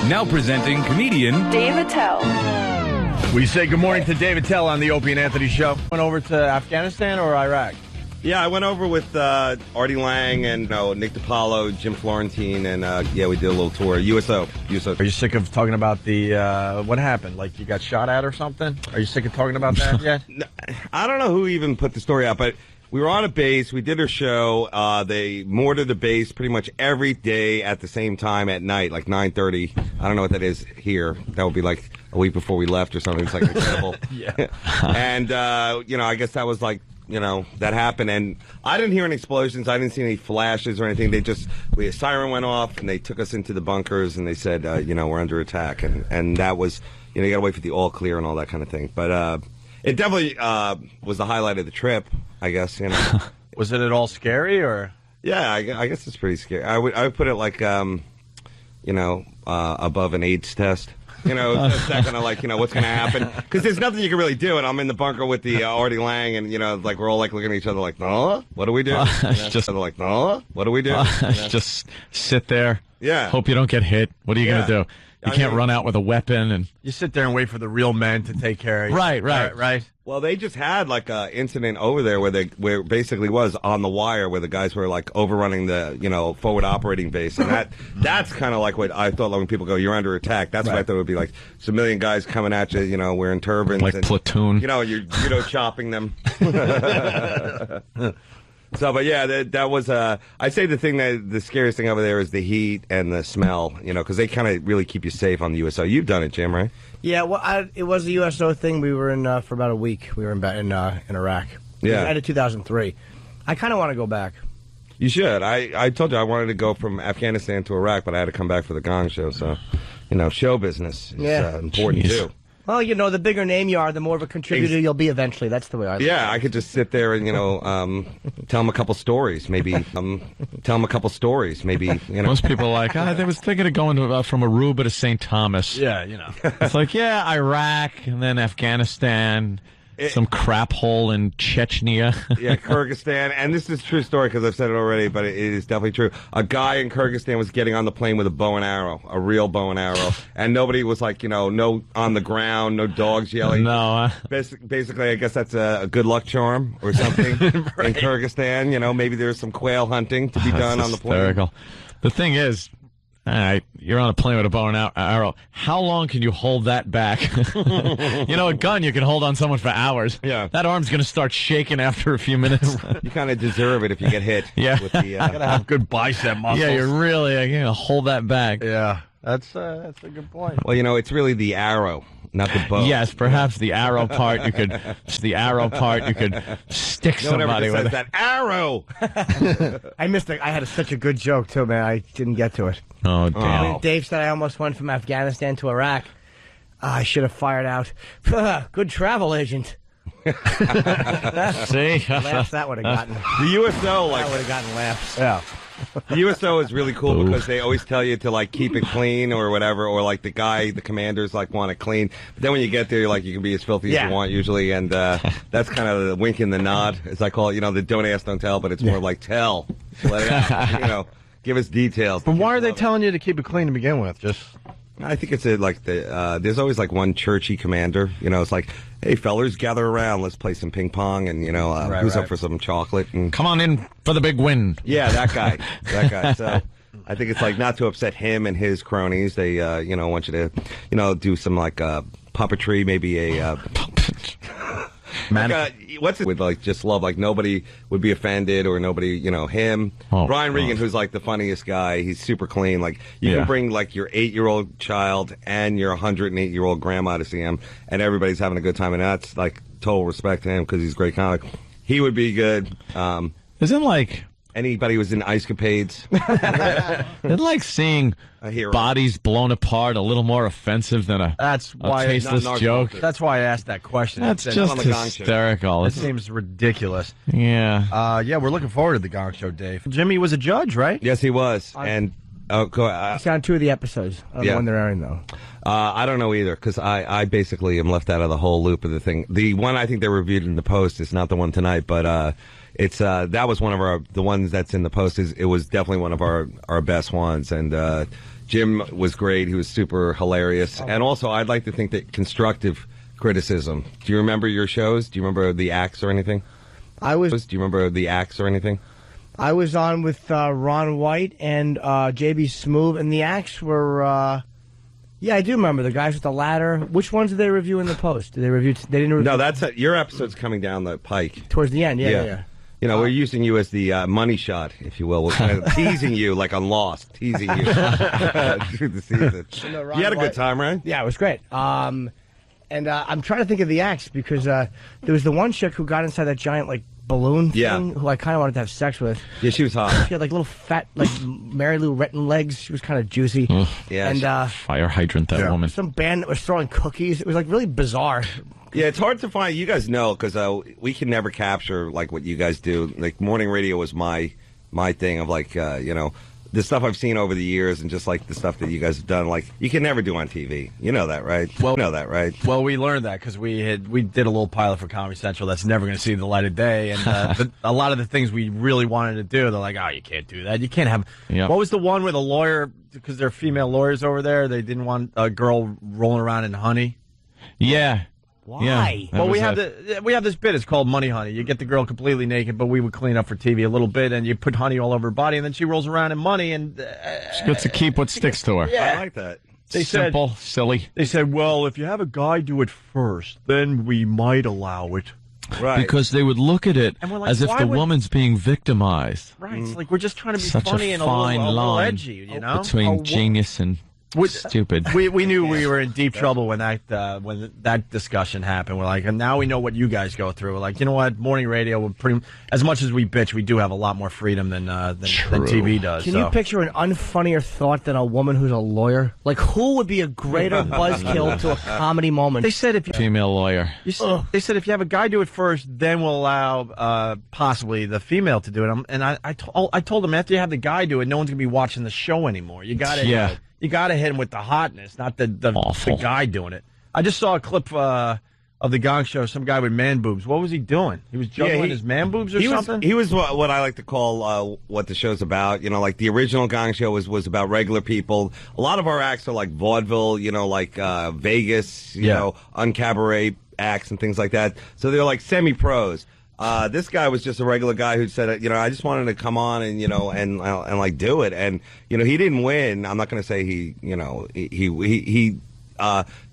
Now presenting comedian Dave Attell. We say good morning to Dave Attell on the Opie and Anthony show. Went over to Afghanistan or Iraq? Yeah, I went over with Artie Lang and Nick DiPaolo, Jim Florentine, and we did a little tour. USO. Are you sick of talking about the what happened? Like you got shot at or something? Are you sick of talking about that yet? I don't know who even put the story out, but we were on a base. We did our show. They mortared the base pretty much every day at the same time at night, like 9:30. I don't know what that is here. That would be like a week before we left or something. It's like incredible. Yeah. And, I guess that was like, that happened. And I didn't hear any explosions. I didn't see any flashes or anything. A siren went off and they took us into the bunkers and they said, we're under attack. And that was, you got to wait for the all clear and all that kind of thing. But it definitely was the highlight of the trip, I guess. Was it at all scary or? Yeah, I guess it's pretty scary. I would put it like, above an AIDS test. It's that kind of like, what's going to happen? Because there's nothing you can really do. And I'm in the bunker with the Artie Lang, and, like, we're all, like, looking at each other like, no, what do we do? Like, no, what do we do? Just sit there. Yeah. Hope you don't get hit. What are you going to do? You can't run out with a weapon. And you sit there and wait for the real men to take care of you. Right. Well, they just had like a incident over there where it basically was on the wire where the guys were like overrunning the forward operating base, and that's kind of like what I thought. Like when people go, "You're under attack," that's what I thought it would be like. It's a million guys coming at you, wearing turbans, like platoon. You're chopping them. So, but yeah, that was I'd say the scariest thing over there is the heat and the smell, because they kind of really keep you safe on the USO. You've done it, Jim, right? Yeah, well, it was the USO thing. We were in for about a week. We were in Iraq. Yeah, end of 2003. I kind of want to go back. You should. I told you I wanted to go from Afghanistan to Iraq, but I had to come back for the Gong Show. So, show business is important too. Well, the bigger name you are, the more of a contributor you'll be eventually. That's the way I look at it. I could just sit there and, tell them a couple stories, maybe. Most people are like, I was thinking of going from Aruba to St. Thomas. Yeah, It's like, Iraq and then Afghanistan. Some crap hole in Chechnya. Yeah, Kyrgyzstan. And this is a true story because I've said it already, but it is definitely true. A guy in Kyrgyzstan was getting on the plane with a bow and arrow, a real bow and arrow. And nobody was like, no on the ground, no dogs yelling. No. Basically, I guess that's a good luck charm or something in Kyrgyzstan. Maybe there's some quail hunting to be done on the plane. Hysterical. The thing is, all right, you're on a plane with a bow and arrow. How long can you hold that back? A gun you can hold on someone for hours. Yeah. That arm's going to start shaking after a few minutes. You kind of deserve it if you get hit. Yeah. With the, gotta have good bicep muscles. Yeah, you're really going to hold that back. Yeah, that's a good point. Well, it's really the arrow, not the bow. Yes, perhaps the arrow part you could stick somebody with. That arrow. I missed it. I had such a good joke too, man. I didn't get to it. Oh, damn. Dave said I almost went from Afghanistan to Iraq. I should have fired out. Good travel agent. See? Laughs that would have gotten. The USO, that would have gotten laughs. Yeah. The USO is really cool because they always tell you to keep it clean or whatever, or the commanders want it clean. But then when you get there, you're you can be as filthy as you want usually, and that's kind of the wink and the nod, as I call it. The don't ask, don't tell, but it's more like tell, let it out. Give us details. But why are they telling you to keep it clean to begin with? I think it's there's always one churchy commander. It's like, hey fellers, gather around, let's play some ping pong, and who's up for some chocolate? And come on in for the big win. Yeah, that guy. So I think it's not to upset him and his cronies. They want you to do some puppetry, maybe a. What's it with just love? Nobody would be offended or nobody, him. Brian Regan, who's the funniest guy. He's super clean. You can bring your 8-year-old child and your 108-year-old grandma to see him, and everybody's having a good time. And that's total respect to him because he's a great comic. He would be good. Isn't anybody who's in Ice Capades. Isn't seeing bodies blown apart a little more offensive than a tasteless joke? That's why I asked that question. That's just hysterical. It seems ridiculous. Yeah. We're looking forward to the Gong Show, Dave. Jimmy was a judge, right? Yes, he was. And it's on 2 of the episodes. I don't know when they're airing, though. I don't know either, because I basically am left out of the whole loop of the thing. The one I think they reviewed in the Post is not the one tonight, but it's that was one of the ones that's in the Post. It was definitely one of our best ones, and Jim was great. He was super hilarious. And also, I'd like to think that constructive criticism. Do you remember your shows? Do you remember the acts or anything? Do you remember the acts or anything? I was on with Ron White and JB Smoove, and the acts were. Yeah, I do remember the guys with the ladder. Which ones did they review in the post? Did they review? They didn't review. No, your episode's coming down the pike towards the end. Yeah. You know, we're using you as the money shot, if you will. We're kind of teasing you like on Lost, teasing you through the season. You had a good time, right? Yeah, it was great. And I'm trying to think of the acts because there was the one chick who got inside that giant balloon thing who I kind of wanted to have sex with. Yeah, she was hot. She had little fat Mary Lou Retton legs. She was kind of juicy. Yeah, and fire hydrant woman. Some band that was throwing cookies. It was really bizarre. Yeah, it's hard to find. You guys know because we can never capture what you guys do. Morning radio was my thing of the stuff I've seen over the years and just the stuff that you guys have done. You can never do on TV. You know that, right? Well, we learned that because we did a little pilot for Comedy Central that's never going to see the light of day, and a lot of the things we really wanted to do, they're like, oh, you can't do that. You can't have. Yep. What was the one with a lawyer? Because there are female lawyers over there. They didn't want a girl rolling around in honey. Yeah. Why? Yeah, well, we have this bit. It's called Money Honey. You get the girl completely naked, but we would clean up for TV a little bit, and you put honey all over her body, and then she rolls around in money, and she gets to keep what sticks to her. Yeah. I like that. Simple, silly. They said, well, if you have a guy do it first, then we might allow it. Right. Because they would look at it as if the woman's being victimized. Right. It's we're just trying to be Such funny a and fine a little line edgy, you know? Between genius and stupid. We knew we were in deep trouble when that discussion happened. We're and now we know what you guys go through. We're like, you know what? Morning radio, we're pretty as much as we bitch, we do have a lot more freedom than TV does. Can you picture an unfunnier thought than a woman who's a lawyer? Who would be a greater buzzkill to a comedy moment? They said female lawyer. They said if you have a guy do it first, then we'll allow possibly the female to do it. And I told them after you have the guy do it, no one's gonna be watching the show anymore. You got to You got to hit him with the hotness, not the guy doing it. I just saw a clip of the Gong Show, some guy with man boobs. What was he doing? He was juggling his man boobs or something? He was what I like to call what the show's about. The original Gong Show was about regular people. A lot of our acts are vaudeville, Vegas, you know, uncabaret acts and things like that. So they're semi-pros. This guy was just a regular guy who said, I just wanted to come on and, and do it. And, he didn't win. I'm not going to say he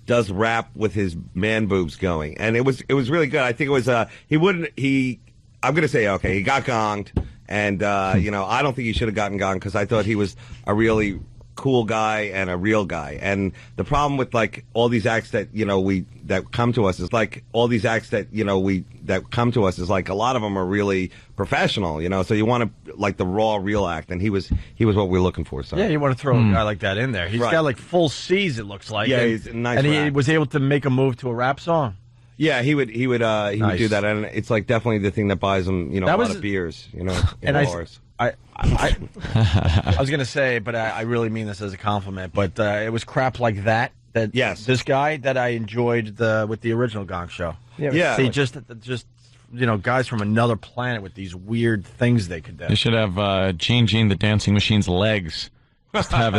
does rap with his man boobs going. And it was really good. I think it was, I'm going to say, okay, he got gonged. And, I don't think he should have gotten gonged because I thought he was a really cool guy and a real guy. And the problem with all these acts that that come to us is all these acts that that come to us is a lot of them are really professional, so you want to the raw real act, and he was what we're looking for. So yeah, you want to throw a guy like that in there. He's got full C's, it looks like. Yeah, he's a nice and rap. He was able to make a move to a rap song. Yeah, he would do that, and it's definitely the thing that buys him a lot of beers, in bars. I was going to say, but I really mean this as a compliment, but it was crap like that yes, this guy that I enjoyed with the original Gong Show. Yeah. See, just guys from another planet with these weird things they could do. They should have Gene the Dancing Machine's legs. Just have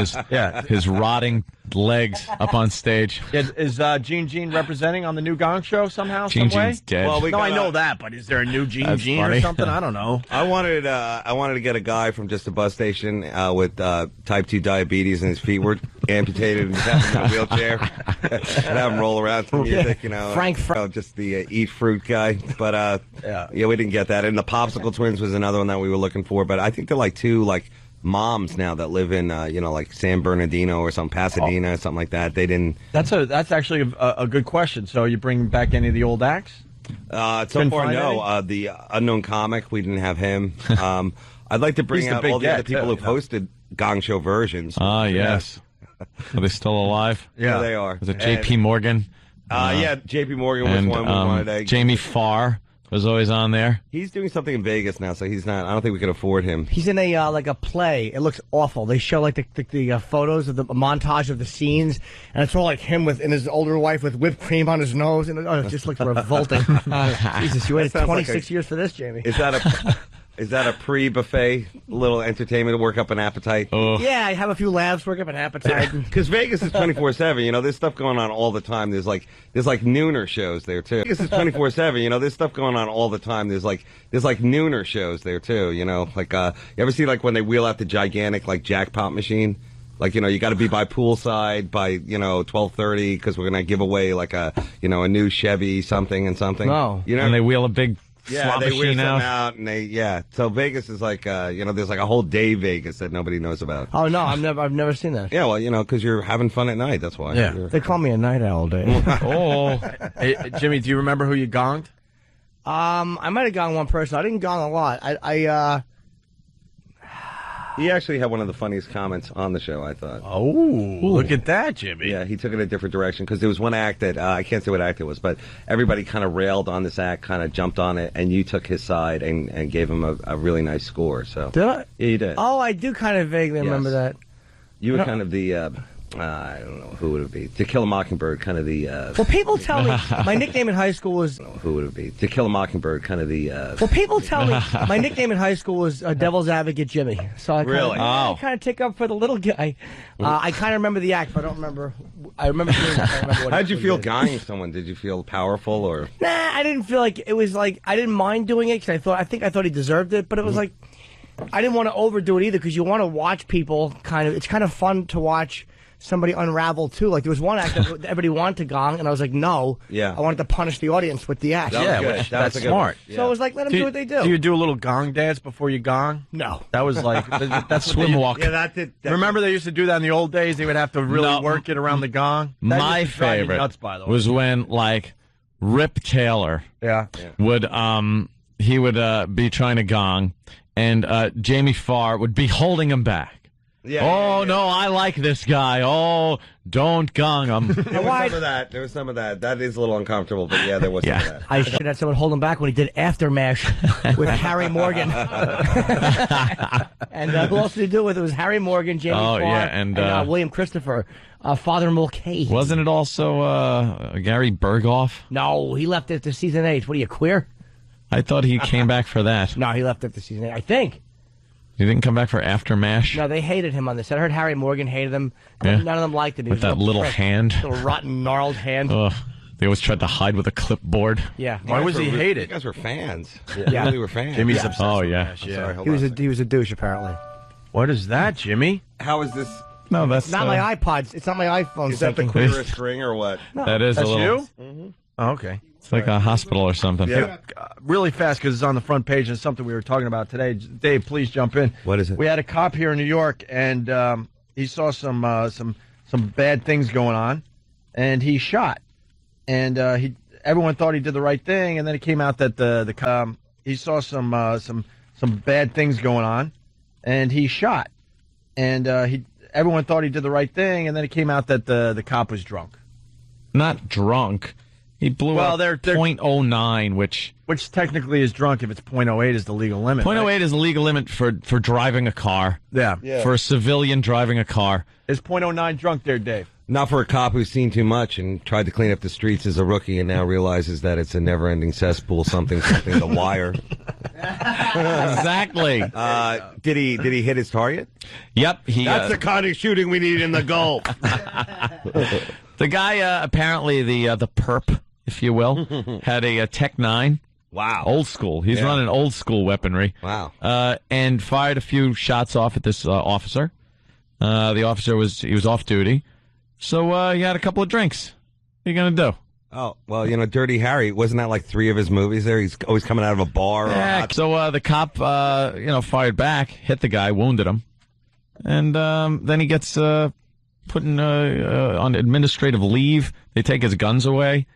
his rotting legs up on stage. Is Gene representing on the new Gong Show somehow? Gene's some way? Dead. Well, I know that, but is there a new Gene funny. or something? I don't know. I wanted to get a guy from just a bus station with type 2 diabetes and his feet were amputated and have him in a wheelchair and have him roll around to music, Frank. Just the eat fruit guy. But we didn't get that. And the Popsicle Twins was another one that we were looking for. But I think they're two moms now that live in San Bernardino or some Pasadena, something like that. They didn't. That's actually a good question. So you bring back any of the old acts? So far, no. The Unknown Comic, we didn't have him. I'd like to bring out all the other people who've hosted Gong Show versions. Ah, yes. Are they still alive? Yeah, they are. Was it J.P. Morgan? Yeah, J.P. Morgan was one we wanted to. Jamie Farr was always on there. He's doing something in Vegas now, so he's not. I don't think we can afford him. He's in a a play. It looks awful. They show the photos of the montage of the scenes, and it's all him and his older wife with whipped cream on his nose, and it just looks revolting. Jesus, you waited 26 years for this, Jamie. Is that a Is that a pre-buffet little entertainment to work up an appetite? Yeah, I have a few laughs, work up an appetite. Because Vegas is 24/7. You know, there's stuff going on all the time. There's like nooner shows there too. Vegas is 24/7. You know, there's stuff going on all the time. There's like nooner shows there too. You know, like you ever see like when they wheel out the gigantic like jackpot machine? Like, you know, you got to be by poolside by 12:30 because we're gonna give away like a new Chevy something and something. No, you know, and they wheel a big yeah, slot they wheel machine something out. out, and so Vegas is like there's like a whole day Vegas that nobody knows about. Oh no, I've never seen that. Yeah, well, because you're having fun at night. That's why. Yeah, they call me a night owl, Dave. Hey, Jimmy, do you remember who you gonged? I might have gone one person. I didn't gong a lot. He actually had one of the funniest comments on the show, I thought. Oh, look at that, Jimmy. Yeah, he took it a different direction because there was one act that, I can't say what act it was, but everybody kind of railed on this act, kind of jumped on it, and you took his side and gave him a really nice score. So Did I? Yeah, you did. Oh, I do kind of vaguely remember that. You were kind of the, I don't know, who would it be? To Kill a Mockingbird, kind of the... Well, people tell me my nickname in high school was... Who would it be? To Kill a Mockingbird, kind of the... Well, people tell me my nickname in high school was Devil's Advocate Jimmy. So I kind of take up for the little guy. I kind of remember the act, but I don't remember... I remember doing it. I don't remember what How'd you feel gonging someone? Did you feel powerful or... Nah, I didn't feel like... It was like... I didn't mind doing it because I thought he deserved it, but it was like... I didn't want to overdo it either because you want to watch people kind of... It's kind of fun to watch... somebody unravel too. Like there was one act that everybody wanted to gong, and I was like, no. Yeah. I wanted to punish the audience with the act. That's smart. Yeah. So it was like, let them do what they do. Do you do a little gong dance before you gong? No. That was like that's Swim walk. Yeah, that did. Remember they used to do that in the old days? They would have to really work it around the gong. That My used to drive me favorite nuts, by the way. was when like Rip Taylor would he would be trying to gong, and Jamie Farr would be holding him back. Yeah, no, I like this guy. Oh, don't gong him. There was some of that. That is a little uncomfortable, but yeah, there was some of that. I should have someone hold him back when he did Aftermash with Harry Morgan. And who else did he do it with? It was Harry Morgan, Jamie Farr, and William Christopher, Father Mulcahy. Wasn't it also Gary Berghoff? No, he left after season 8. What are you, queer? I thought he came back for that. No, he left after season 8, I think. He didn't come back for Aftermash? No, they hated him on this. I heard Harry Morgan hated him. Yeah. None of them liked him. With that little hand. Little rotten, gnarled hand. Ugh. They always tried to hide with a clipboard. Yeah. Why was he hated? You guys were fans. Yeah. We were fans. Jimmy's obsessed. Oh, with yeah. Nash, yeah. Sorry, He was a douche, apparently. What is that, Jimmy? How is this? No, that's Not my iPods. It's not my iPhone. Is that the syncing. queerest ring or what? That is That's a little. you? Mm-hmm. Oh, okay. It's like a hospital or something. Yeah. Really fast because it's on the front page and something we were talking about today. Dave, please jump in. What is it? We had a cop here in New York, and he saw some bad things going on, and he shot. And everyone thought he did the right thing, and then it came out that he saw some bad things going on, and he shot. And everyone thought he did the right thing, and then it came out that the cop was drunk. Not drunk. He blew up they're .09, which technically is drunk if it's .08 is the legal limit. .08 right? is the legal limit for driving a car. Yeah. For a civilian driving a car. Is .09 drunk there, Dave? Not for a cop who's seen too much and tried to clean up the streets as a rookie and now realizes that it's a never-ending cesspool, something, The Wire. Exactly. Did he hit his target? Yep. That's the kind of shooting we need in the Gulf. The guy, apparently the perp, if you will, had a Tech 9. Wow. Old school. He's running old school weaponry. Wow. And fired a few shots off at this officer. The officer was off duty. So he had a couple of drinks. What are you going to do? Oh, well, Dirty Harry, wasn't that like 3 of his movies there? He's always coming out of a bar. Yeah, so the cop, fired back, hit the guy, wounded him. And then he gets put on administrative leave. They take his guns away.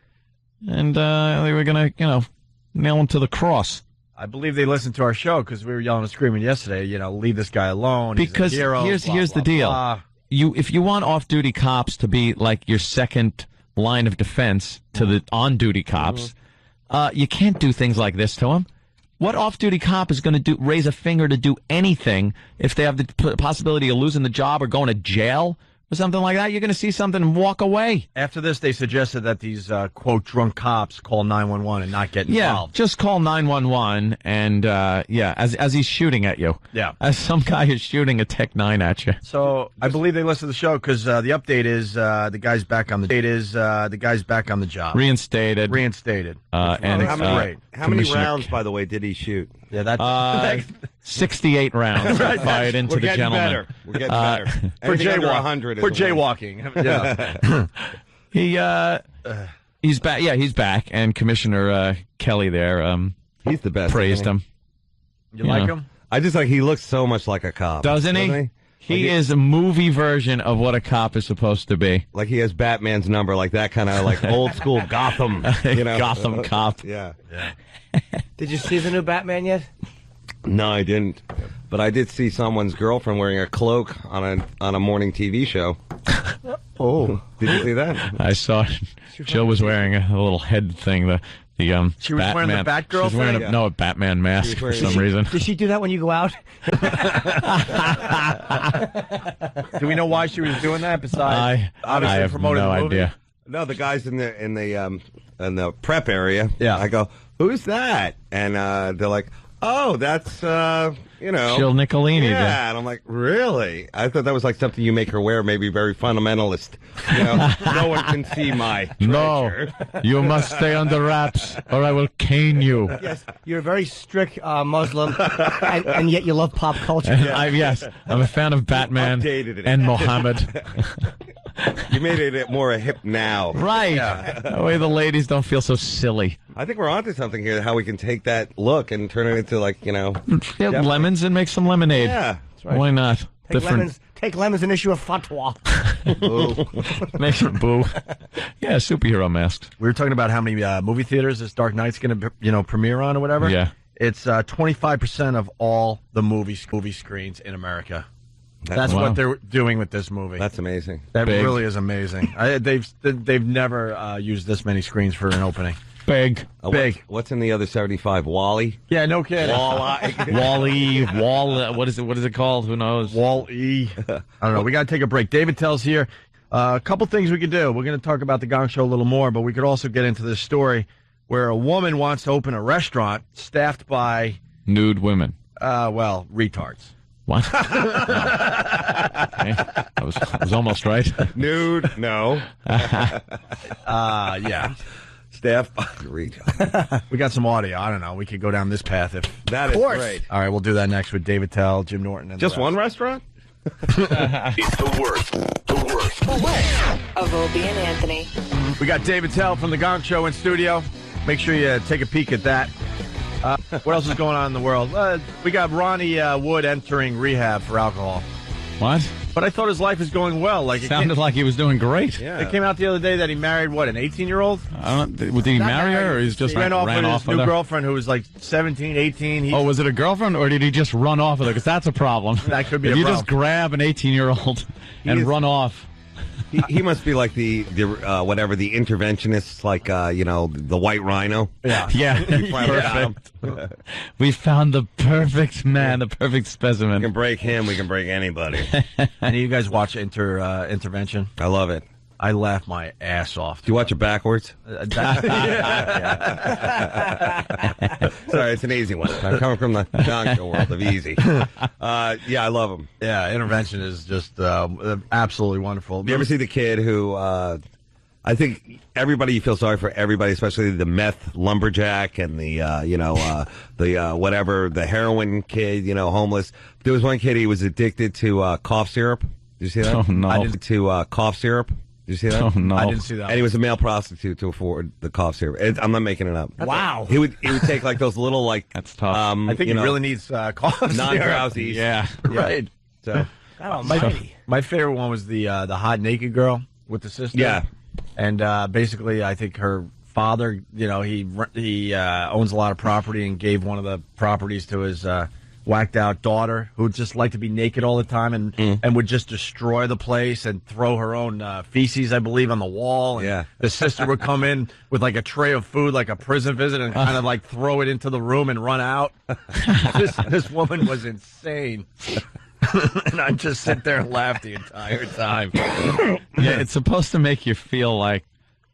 And they were going to, nail him to the cross. I believe they listened to our show because we were yelling and screaming yesterday, leave this guy alone. Because he's a hero, here's the deal. Blah. If you want off-duty cops to be like your second line of defense to the on-duty cops, you can't do things like this to them. What off-duty cop is going to raise a finger to do anything if they have the possibility of losing the job or going to jail or something like that, you're going to see something and walk away. After this, they suggested that these, quote, drunk cops call 911 and not get involved. Yeah, just call 911 and, as he's shooting at you. Yeah. As some guy is shooting a Tech 9 at you. So I believe they listen to the show because the update is the guy's back on the job. Reinstated. And how many rounds, by the way, did he shoot? Yeah, that's 68 rounds fired into the gentleman. We're getting better. For jaywalking. For jaywalking. Yeah. He's back. Yeah, he's back. And Commissioner Kelly there, he's the best. Praised him. You like him? I just he looks so much like a cop. Doesn't he? He is a movie version of what a cop is supposed to be. Like he has Batman's number, like that kind of like old school Gotham, Gotham cop. Yeah. Did you see the new Batman yet? No, I didn't. But I did see someone's girlfriend wearing a cloak on a morning TV show. Oh, did you see that? I saw it. Jill was wearing a little head thing. She was Batman. wearing the Batgirl She's wearing a Batman mask for some reason. Does she do that when you go out? Do we know why she was doing that? Besides, I have no idea. No, the guys in the prep area. Yeah. I go, who's that? And they're like, oh, that's Jill Nicolini. Yeah, and I'm like, really? I thought that was like something you make her wear, maybe very fundamentalist. No one can see my treasure. No, you must stay under wraps, or I will cane you. Yes, you're a very strict Muslim, and yet you love pop culture. Yes, I'm a fan of Batman and Mohammed. You made it more a hip now. Right. Yeah. That way the ladies don't feel so silly. I think we're onto something here, how we can take that look and turn it into lemons and make some lemonade. Yeah. That's right. Why not? Take lemons and issue a fatwa. Make some boo. Yeah, superhero masks. We were talking about how many movie theaters this Dark Knight's going to premiere on or whatever. Yeah. It's 25% of all the movie screens in America. That's what they're doing with this movie. That's amazing. That really is amazing. They've never used this many screens for an opening. Big. What's in the other 75? Wally? Yeah, no kidding. Wally. What is it called? Who knows? Wall-E. I don't know. We got to take a break. Dave Attell's here. A couple things we could do. We're going to talk about the Gong Show a little more, but we could also get into this story where a woman wants to open a restaurant staffed by nude women. Retards. What? Okay. I was almost right. Nude? No. Yeah. Staff by retards. We got some audio. I don't know. We could go down this path if. That is great. All right, we'll do that next with Dave Attell, Jim Norton, and just one restaurant. It's the worst of Opie and Anthony. We got Dave Attell from the Gong Show in studio. Make sure you take a peek at that. What else is going on in the world? We got Ronnie Wood entering rehab for alcohol. What? But I thought his life is going well. Like sounded like he was doing great. Yeah. It came out the other day that he married, an 18-year-old? Did he marry her, or he's just ran off with his new girlfriend who was like 17, 18. Was it a girlfriend, or did he just run off with her? Because that's a problem. That could be if a you problem. just grab an 18-year-old and run off. He must be like the interventionists, like the White Rhino. Yeah. Perfect. We found the perfect man, the perfect specimen. We can break him. We can break anybody. And you guys watch Intervention? I love it. I laugh my ass off. Do you watch it backwards? Sorry, it's an easy one. I'm coming from the Gong Show world of easy. I love him. Yeah, Intervention is just absolutely wonderful. You ever see the kid who, I think you feel sorry for everybody, especially the meth lumberjack and the heroin kid, homeless. There was one kid, he was addicted to cough syrup. Did you see that? Oh, no. I did to cough syrup. Did you see that? Oh, no. I didn't see that. And he was a male prostitute to afford the cough syrup. I'm not making it up. Wow. He would take like those little That's tough. I think he really needs cough syrup. non-drowsies. Yeah. Right. So my favorite one was the hot naked girl with the sister. Yeah. And basically, I think her father, he owns a lot of property and gave one of the properties to his whacked out daughter who just liked to be naked all the time and would just destroy the place and throw her own feces, I believe, on the wall. And the sister would come in with like a tray of food, like a prison visit, and kind of like throw it into the room and run out. This woman was insane. and I just sit there and laugh the entire time. Yeah, it's supposed to make you feel like,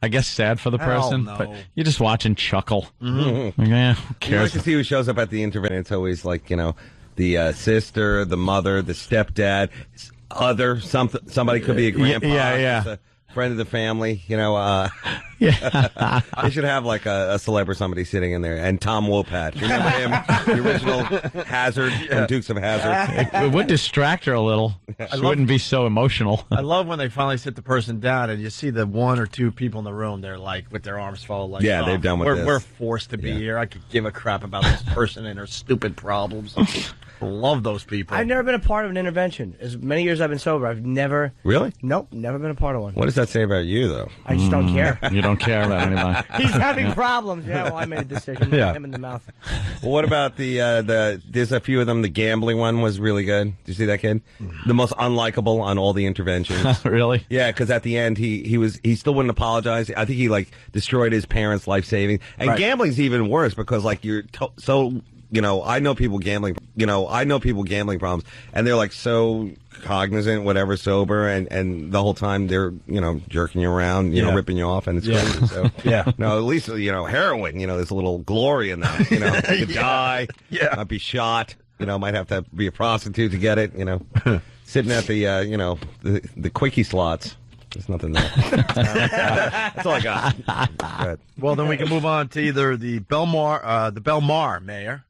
I guess, sad for the person, no. but you just watch and chuckle. Mm-hmm. Like, who You like cares? to see who shows up at the intervention. It's always like, the sister, the mother, the stepdad, somebody could be a grandpa. Yeah. just a friend of the family, Yeah. They should have like a celeb or somebody sitting in there. And Tom Wopat. Remember him? The original Hazard from Dukes of Hazzard. It would distract her a little. She wouldn't be so emotional. I love when they finally sit the person down and you see the one or two people in the room. They're like with their arms folded. Like, Yeah, they're done with this. We're forced to be here. I could give a crap about this person and her stupid problems. I love those people. I've never been a part of an intervention. As many years I've been sober, I've never. Really? Nope, never been a part of one. What does that say about you, though? I just don't care. You don't care about anybody. He's having problems. Yeah, well, I made a decision. Yeah. Him in the mouth. Well, what about there's a few of them. The gambling one was really good. Did you see that kid? The most unlikable on all the interventions. Really? Yeah, because at the end he still wouldn't apologize. I think he destroyed his parents' life savings. And Right. gambling's even worse because you're so. I know people gambling. I know people gambling problems, and they're so cognizant, whatever, sober, and the whole time they're jerking you around, ripping you off, and it's crazy. So Yeah. no, at least heroin. There's a little glory in that. You could die. Yeah. Might be shot. Might have to be a prostitute to get it. Sitting at the the quickie slots. There's nothing there. That's all I got. Go ahead. Well, then we can move on to either the Belmar mayor,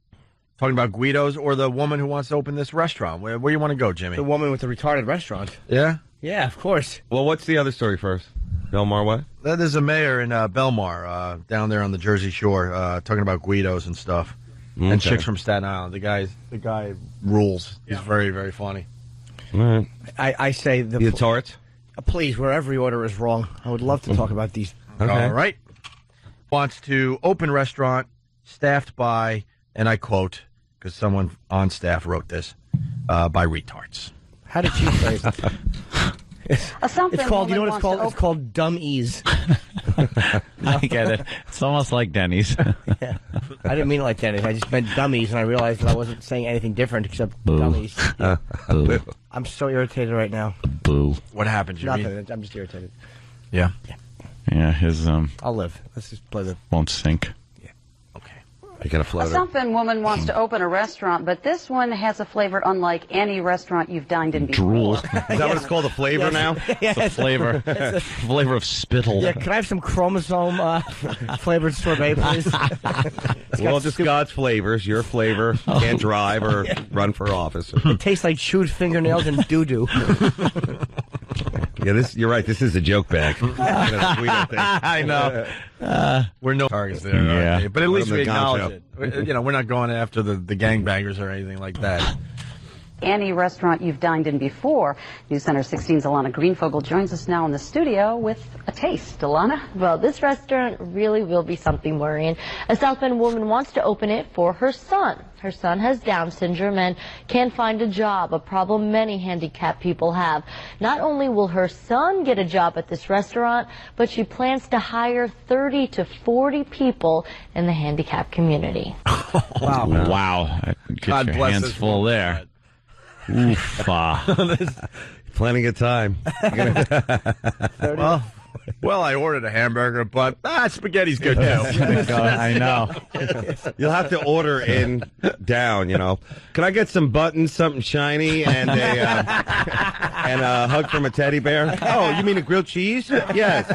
talking about Guido's, or the woman who wants to open this restaurant. Where you want to go, Jimmy? The woman with the retarded restaurant. Yeah? Yeah, of course. Well, what's the other story first? Belmar what? There's a mayor in Belmar, down there on the Jersey Shore, talking about Guido's and stuff. And Okay. chicks from Staten Island. The guy rules. He's very, very funny. All right. I say the. The tarts? Please, where every order is wrong. I would love to talk about these. Okay. All right. Wants to open restaurant staffed by, and I quote, because someone on staff wrote this, by retards. How did she say it? It's called, you know what it's called? It's called dumb ease. I get it. It's almost like Denny's. Yeah. I didn't mean it like that. I just meant dummies, and I realized that I wasn't saying anything different except Boo. dummies. Boo. I'm so irritated right now. Boo. What happened, Jimmy? Nothing. I'm just irritated. Yeah. Yeah, his I'll live. Let's just play the. won't sink. I got a A floater. South woman wants to open a restaurant, but this one has a flavor unlike any restaurant you've dined in before. Drool. Is that what it's called? A flavor now? The flavor. Flavor of spittle. Yeah, can I have some chromosome flavored sorbet, please? Well, just God's flavors. Your flavor. Can't drive or run for office. It tastes like chewed fingernails and doo doo. Yeah, you're right. This is a joke bag. I know. We're no targets there. Yeah. Okay? But at least From we the Gong acknowledge it. We're not going after the gangbangers or anything like that. Any restaurant you've dined in before. News Center 16's Alana Greenfogel joins us now in the studio with a taste. Alana? Well, this restaurant really will be something worrying. A South Bend woman wants to open it for her son. Her son has Down syndrome and can't find a job, a problem many handicapped people have. Not only will her son get a job at this restaurant, but she plans to hire 30 to 40 people in the handicapped community. Wow. Wow. Get God your bless hands this full woman. there. Oof. Plenty of time. Well, I ordered a hamburger, but spaghetti's good too. I know. You'll have to order in down. Can I get some buttons, something shiny, and a hug from a teddy bear? Oh, you mean a grilled cheese? Yes.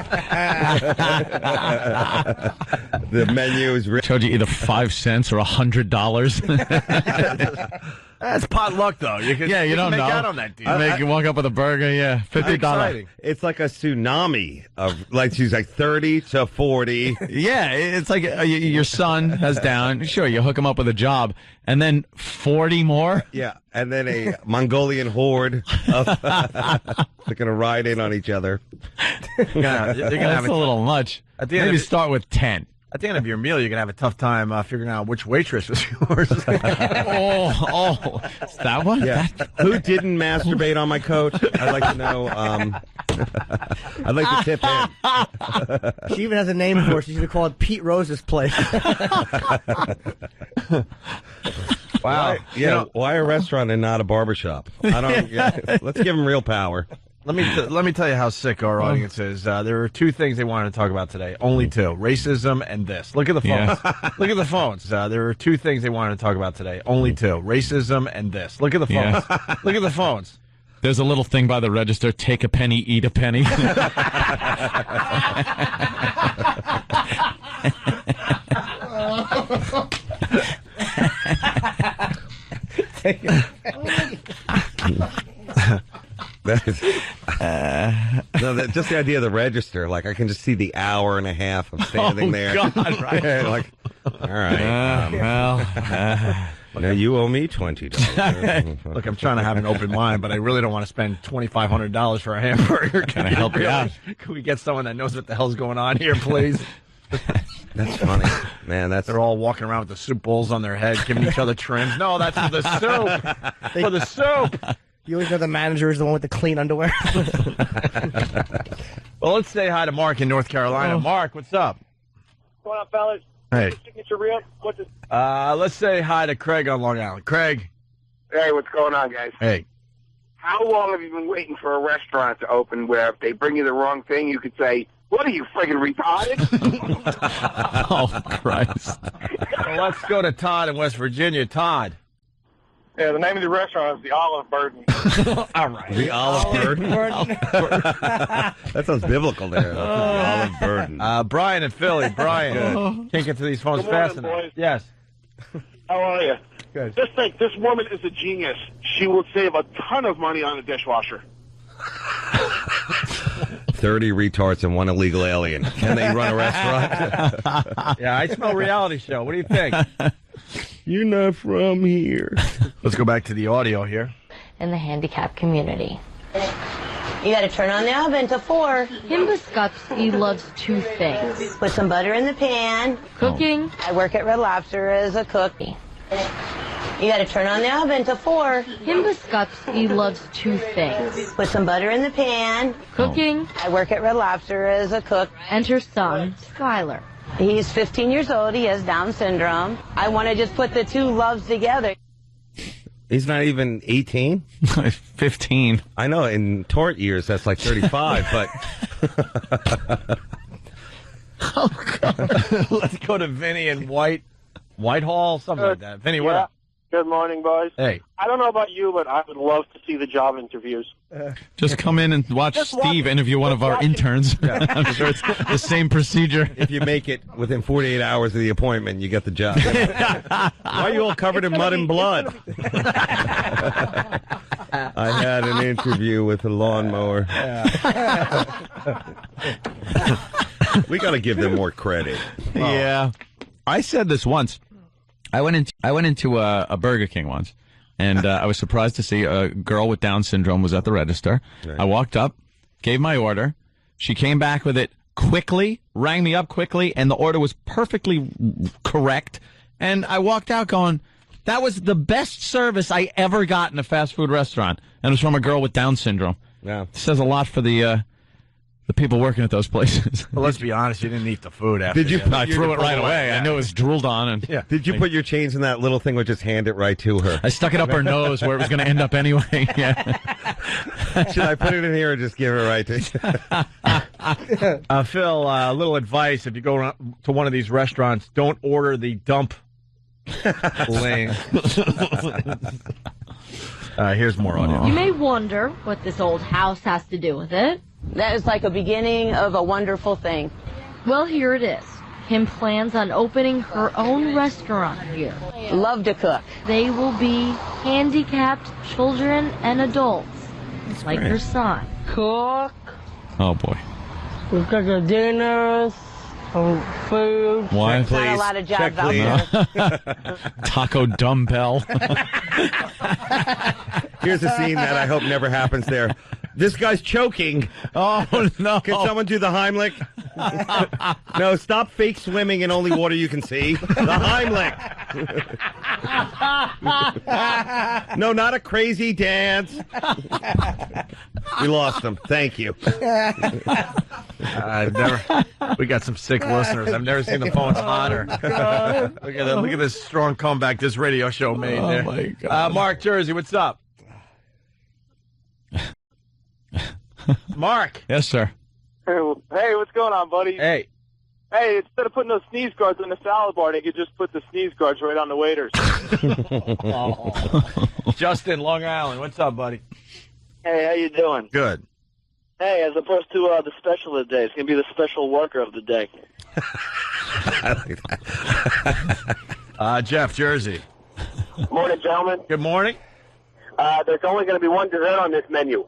The menu is rich. Charge you either 5 cents or $100. That's potluck, though. You can, Yeah, you don't can know. make out on that, dude. You walk up with a burger, yeah, $50. Exciting. It's like a tsunami of she's like 30 to 40. Yeah, it's like your son has Down. Sure, you hook him up with a job, and then 40 more. Yeah, and then a Mongolian horde of they're gonna ride in on each other. You're gonna That's have a little much. At the end Maybe of it- start with 10. At the end of your meal, you're gonna have a tough time figuring out which waitress was yours. Is that one? Yeah. Who didn't masturbate on my coat? I'd like to know. I'd like to tip him. She even has a name for it. She's going to call it Pete Rose's place. Wow. Why a restaurant and not a barbershop? I don't. Let's give them real power. Let me tell you how sick our audience is. There are two things they wanted to talk about today. Only two: racism and this. Look at the phones. Yeah. Look at the phones. There are two things they wanted to talk about today. Only two: racism and this. Look at the phones. Yeah. Look at the phones. There's a little thing by the register. Take a penny, eat a penny. Just the idea of the register. Like, I can just see the hour and a half of standing there. God, right? Like, all right. Now you owe me $20. Look, I'm trying to have an open mind, but I really don't want to spend $2,500 for a hamburger. Can I help you out? Can we get someone that knows what the hell's going on here, please? That's funny, man. They're all walking around with the soup bowls on their head, giving each other trims. No, that's for the soup. For the soup. You always know the manager is the one with the clean underwear. Well, let's say hi to Mark in North Carolina. Mark, what's up? What's going on, fellas? Hey. Signature real? Let's say hi to Craig on Long Island. Craig. Hey, what's going on, guys? Hey. How long have you been waiting for a restaurant to open where if they bring you the wrong thing, you could say, what are you, friggin' retarded? Oh, Christ. Well, let's go to Todd in West Virginia. Todd. Yeah, the name of the restaurant is the Olive Burden. All right. The Olive Burden. That sounds biblical there. The Olive Burden. Brian in Philly. Brian. Can't get to these phones Good morning, fast enough. boys. Yes. How are you? Good. Just think, this woman is a genius. She will save a ton of money on a dishwasher. 30 retards and one illegal alien. Can they run a restaurant? Yeah, I smell reality show. What do you think? You're not from here. Let's go back to the audio here. In the handicap community. You gotta turn on the oven to 4. Him Biscuitsky loves two things. Put some butter in the pan. Cooking. I work at Red Lobster as a cook. You gotta turn on the oven to 4. Him Biscuitsky loves two things. Put some butter in the pan. Cooking. I work at Red Lobster as a cook. And her son, Skylar. He's 15 years old. He has Down syndrome. I want to just put the two loves together. He's not even 18? 15. I know, in tort years, that's like 35, but... Oh, God. Let's go to Vinny in Whitehall, something like that. Vinny, what up? Good morning, boys. Hey. I don't know about you, but I would love to see the job interviews. Just come in and watch Steve interview one of our interns. I'm sure it's the same procedure. If you make it within 48 hours of the appointment, you get the job. Why are you all covered in mud and blood? I had an interview with a lawnmower. We got to give them more credit. Yeah. I said this once. I went into a Burger King once, and I was surprised to see a girl with Down syndrome was at the register. Right. I walked up, gave my order. She came back with it quickly, rang me up quickly, and the order was perfectly correct. And I walked out going, that was the best service I ever got in a fast food restaurant. And it was from a girl with Down syndrome. Yeah. It says a lot for the people working at those places. Well, let's be honest, you didn't eat the food after. Did you? I threw it right away. Yeah. I knew it was drooled on. And yeah. Did you put your change in that little thing or just hand it right to her? I stuck it up her nose where it was going to end up anyway. Yeah. Should I put it in here or just give it right to you? Phil, a little advice. If you go to one of these restaurants, don't order the dump lane. Here's more audio. You may wonder what this old house has to do with it. That is like a beginning of a wonderful thing. Well, here it is. Kim plans on opening her own restaurant here. Love to cook. They will be handicapped children and adults, like her son. Cook. Oh, boy. We cook our dinners, food. Why? Not a lot of jobs out there. Taco dumbbell. Here's a scene that I hope never happens there. This guy's choking. Oh, no. Can someone do the Heimlich? No, stop fake swimming in only water you can see. The Heimlich. No, not a crazy dance. We lost him. Thank you. I've We got some sick listeners. I've never seen the phones hotter. Look at that. Look at this strong comeback this radio show made there. Oh, my God. Mark, Jersey, what's up? Mark. Yes, sir. Hey, what's going on, buddy? Hey. Hey, instead of putting those sneeze guards on the salad bar, they could just put the sneeze guards right on the waiters. Justin, Long Island, what's up, buddy? Hey, how you doing? Good. Hey, as opposed to the special of the day, it's going to be the special worker of the day. I like that. Jeff, Jersey. Morning, gentlemen. Good morning. There's only going to be one dessert on this menu.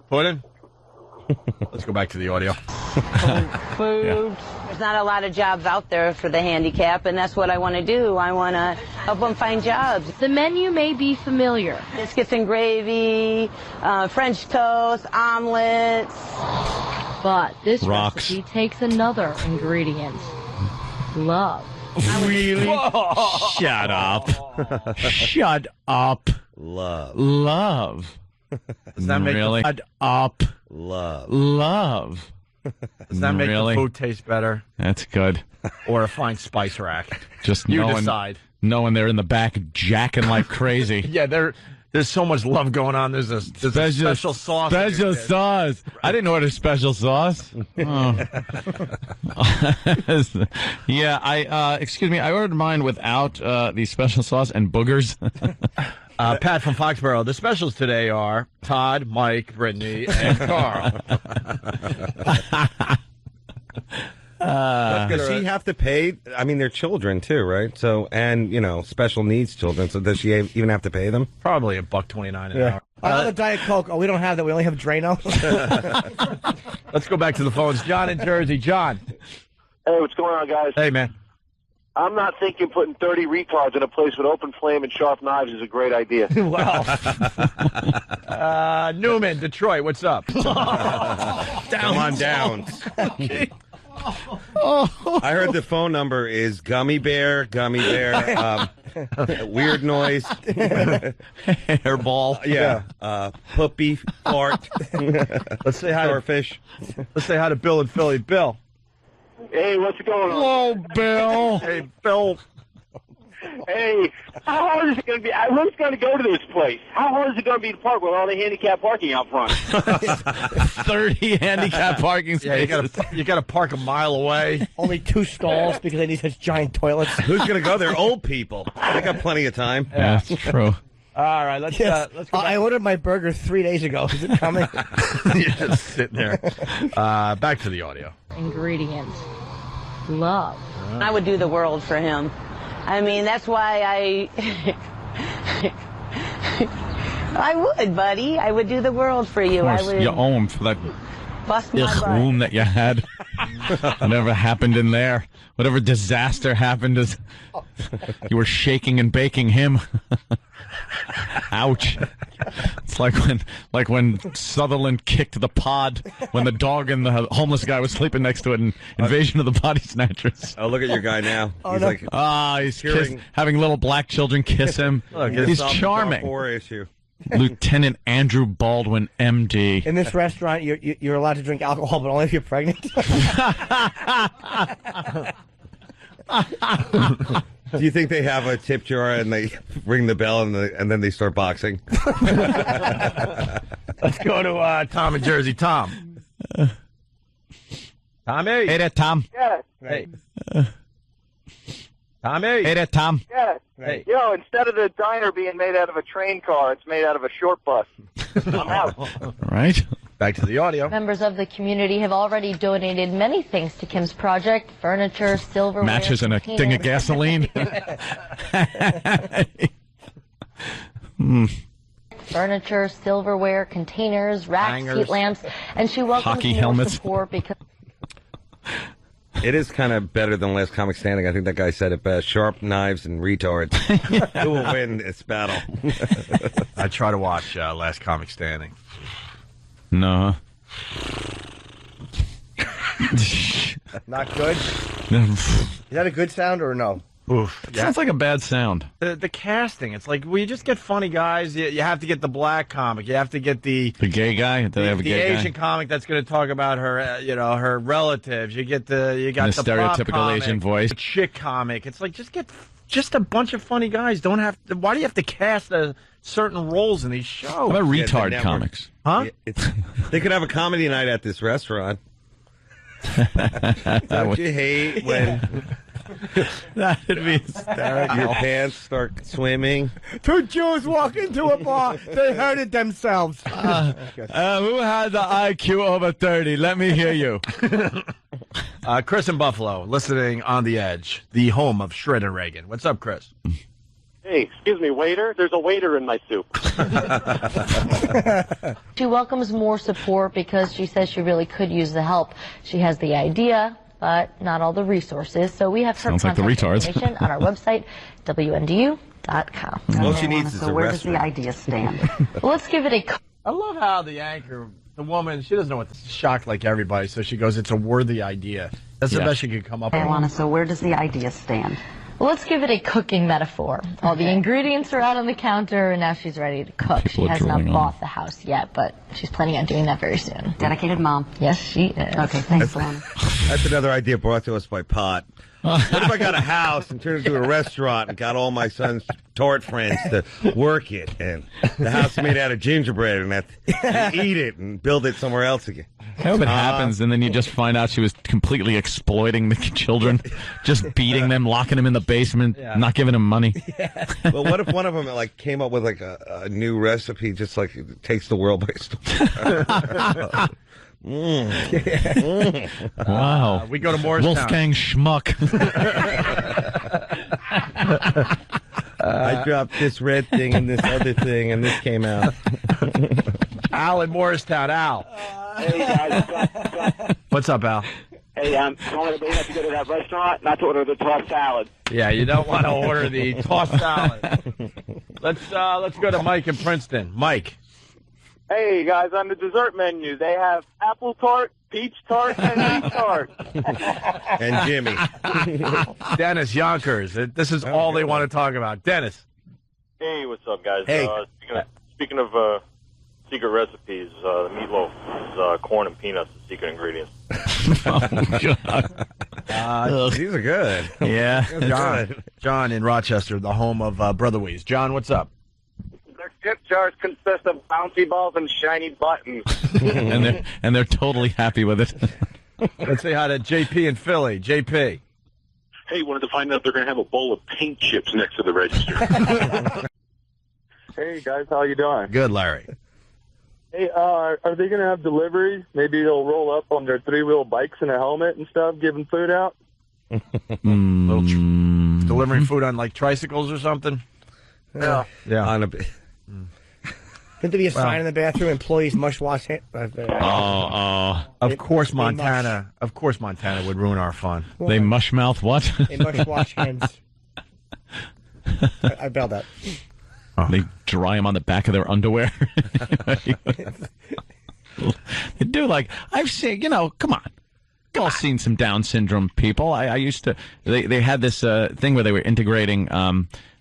Pudding. Let's go back to the audio. Food. Yeah. There's not a lot of jobs out there for the handicap, and that's what I want to do. I want to help them find jobs. The menu may be familiar. Biscuits and gravy, French toast, omelets. But this recipe takes another ingredient. Love. Really? Shut up. Shut up. Love. Does that make really? Shut up. Love. Does that make really? the food taste better? That's good. Or a fine spice rack? Just you decide. Knowing they're in the back jacking like crazy. Yeah, there's so much love going on. There's a special sauce. Special sauce. I didn't order special sauce. Oh. Yeah, excuse me, I ordered mine without the special sauce and boogers. Pat from Foxborough. The specials today are Todd, Mike, Brittany, and Carl. Does she have to pay? I mean, they're children too, right? So, and special needs children. So, does she even have to pay them? Probably $1.29 an hour. Another Diet Coke. Oh, we don't have that. We only have Drano. Let's go back to the phones. John in Jersey. John. Hey, what's going on, guys? Hey, man. I'm not thinking putting 30 retards in a place with open flame and sharp knives is a great idea. Wow. Newman, Detroit, what's up? Come on down. Okay. I heard the phone number is Gummy Bear, Weird Noise, Hairball. Yeah. Puppy, Fart. Let's say hi Starfish. Let's say hi to Bill in Philly. Bill. Hey, what's going on? Hello, Bill. Hey, Bill. Hey, how hard is it going to be? I was going to go to this place. How hard is it going to be to park with all the handicap parking out front? 30 handicap parking spaces. Yeah, you got to park a mile away. Only 2 stalls because they need such giant toilets. Who's going to go there? Old people. They got plenty of time. Yeah, that's true. All right, let's go. I ordered my burger 3 days ago. Is it coming? You're just sitting there. Back to the audio. Ingredient. Love. I would do the world for him. I mean, that's why I would, buddy. I would do the world for you. Of course, I would you owe him for that bust my butt. room that you had. Whatever happened in there, whatever disaster happened, is you were shaking and baking him. Ouch! It's like when Sutherland kicked the pod when the dog and the homeless guy was sleeping next to it in Invasion of the Body Snatchers. Oh, look at your guy now. Oh, He's no. he's Having little black children kiss him. Look, He's charming. Issue. Lieutenant Andrew Baldwin, M.D. In this restaurant, you're allowed to drink alcohol, but only if you're pregnant. Do you think they have a tip jar and they ring the bell and then they start boxing? Let's go to Tom in Jersey. Tom. Tommy. Hey there, Tom. Yeah. Hey. Tommy. Hey there, Tom. Yeah. Hey. Yo, instead of the diner being made out of a train car, it's made out of a short bus. I'm out. All right. Back to the audio. Members of the community have already donated many things to Kim's project: furniture, silverware, Matches and a thing of gasoline. Furniture, silverware, containers, racks, Hangers. heat lamps, and she welcomes Hockey more helmets. support because It is kind of better than Last Comic Standing. I think that guy said it best. Sharp knives and retards. Who will win this battle? I try to watch Last Comic Standing. No. Not good? Is that a good sound or no? Oof. Sounds like a bad sound. The casting, it's like, well, you just get funny guys. You have to get the black comic. You have to get the gay guy. Do they have a gay Asian comic that's going to talk about her, her relatives. You got the stereotypical Asian voice. The chick comic. It's like just a bunch of funny guys. Why do you have to cast certain roles in these shows? How about retard comics? Huh? They could have a comedy night at this restaurant. Don't you hate when that'd be hysterical? Your pants start swimming. Two Jews walk into a bar. They heard it themselves. Who has the IQ over 30? Let me hear you. Chris in Buffalo, listening on The Edge, the home of Shredder Reagan. What's up, Chris? Hey, excuse me, waiter. There's a waiter in my soup. She welcomes more support because she says she really could use the help. She has the idea, but not all the resources. So we have her Sounds like the contact retards. information on our website, WNDU.com. All she needs is a where does the restaurant. idea stand? Well, let's give it a... I love how the anchor, the woman, she doesn't know what to shocked like everybody, so she goes, it's a worthy idea. That's the best she could come up with. Alana, so where does the idea stand? Well, let's give it a cooking metaphor. All the ingredients are out on the counter, and now she's ready to cook. She has not bought the house yet, but she's planning on doing that very soon. Dedicated mom. Yes, she is. Okay, thanks, Alana. That's another idea brought to us by Pot. What if I got a house and turned it into a restaurant and got all my son's tart friends to work it, and the house is made out of gingerbread, and that eat it and build it somewhere else again? I hope it happens, and then you just find out she was completely exploiting the children, just beating them, locking them in the basement, not giving them money. Well, what if one of them came up with a new recipe, just like it takes the world by storm? Wow. We go to Morristown. Wolfgang Schmuck. I dropped this red thing and this other thing, and this came out. Al in Morristown. Al. Hey, guys. What's up, Al? Hey, I'm calling everybody not to go to that restaurant, not to order the tossed salad. Yeah, you don't want to order the tossed salad. Let's go to Mike in Princeton. Mike. Hey, guys, on the dessert menu, they have apple tart, peach tart, and peach tart. And Jimmy. Dennis Yonkers. This is all they want to talk about. Dennis. Hey, what's up, guys? Hey. Speaking of secret recipes, the meatloaf is corn and peanuts, the secret ingredients. These are good. Yeah. John in Rochester, the home of Brother Weeze. John, what's up? Their tip jars consist of bouncy balls and shiny buttons. and they're totally happy with it. Let's say hi to JP in Philly. JP. Hey, wanted to find out if they're going to have a bowl of paint chips next to the register. Hey, guys, how you doing? Good, Larry. Hey, are they going to have delivery? Maybe they'll roll up on their three-wheel bikes and a helmet and stuff, giving food out? Delivering food on, like, tricycles or something? Yeah. Yeah. On a, Couldn't there be a sign in the bathroom? Employees must wash hands. Of course, Montana. Of course, Montana would ruin our fun. They mushmouth what? They must wash hands. I bailed out. They dry them on the back of their underwear. They do, like, I've seen, come on. We've all seen some Down syndrome people. I used to, they had this thing where they were integrating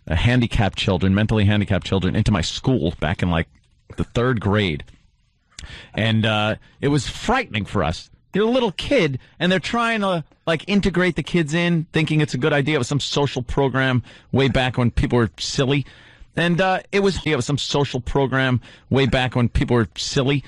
handicapped children, mentally handicapped children, into my school back in, like, the 3rd grade. And it was frightening for us. You're a little kid, and they're trying to, like, integrate the kids in, thinking it's a good idea. It was some social program way back when people were silly. And it was some social program way back when people were silly.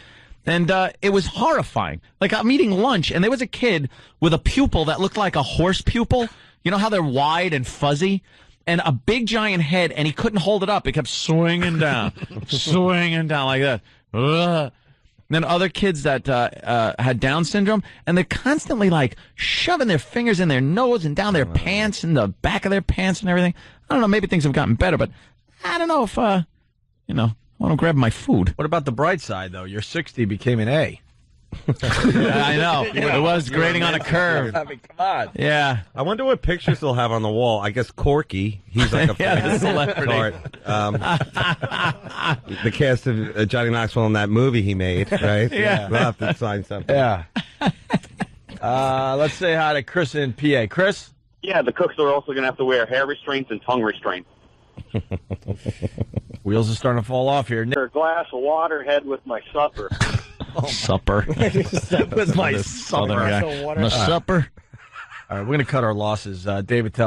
And it was horrifying. Like, I'm eating lunch, and there was a kid with a pupil that looked like a horse pupil. You know how they're wide and fuzzy? And a big, giant head, and he couldn't hold it up. It kept swinging down, swinging down like that. Ugh. Then other kids that had Down syndrome, and they're constantly, like, shoving their fingers in their nose and down their pants and the back of their pants and everything. I don't know, maybe things have gotten better, but I don't know if, I want to grab my food. What about the bright side, though? Your 60 became an A. I know. It was grading on a curve. I mean, come on. Yeah. I wonder what pictures they'll have on the wall. I guess Corky. He's like a Yeah, celebrity. The cast of Johnny Knoxville in that movie he made, right? Yeah. We'll have to sign something. Yeah. Let's say hi to Chris in PA. Chris? Yeah, the cooks are also going to have to wear hair restraints and tongue restraints. Wheels are starting to fall off here. A glass of water, head with my supper. Supper. That was my supper. My supper. All right, we're going to cut our losses. Dave Attell.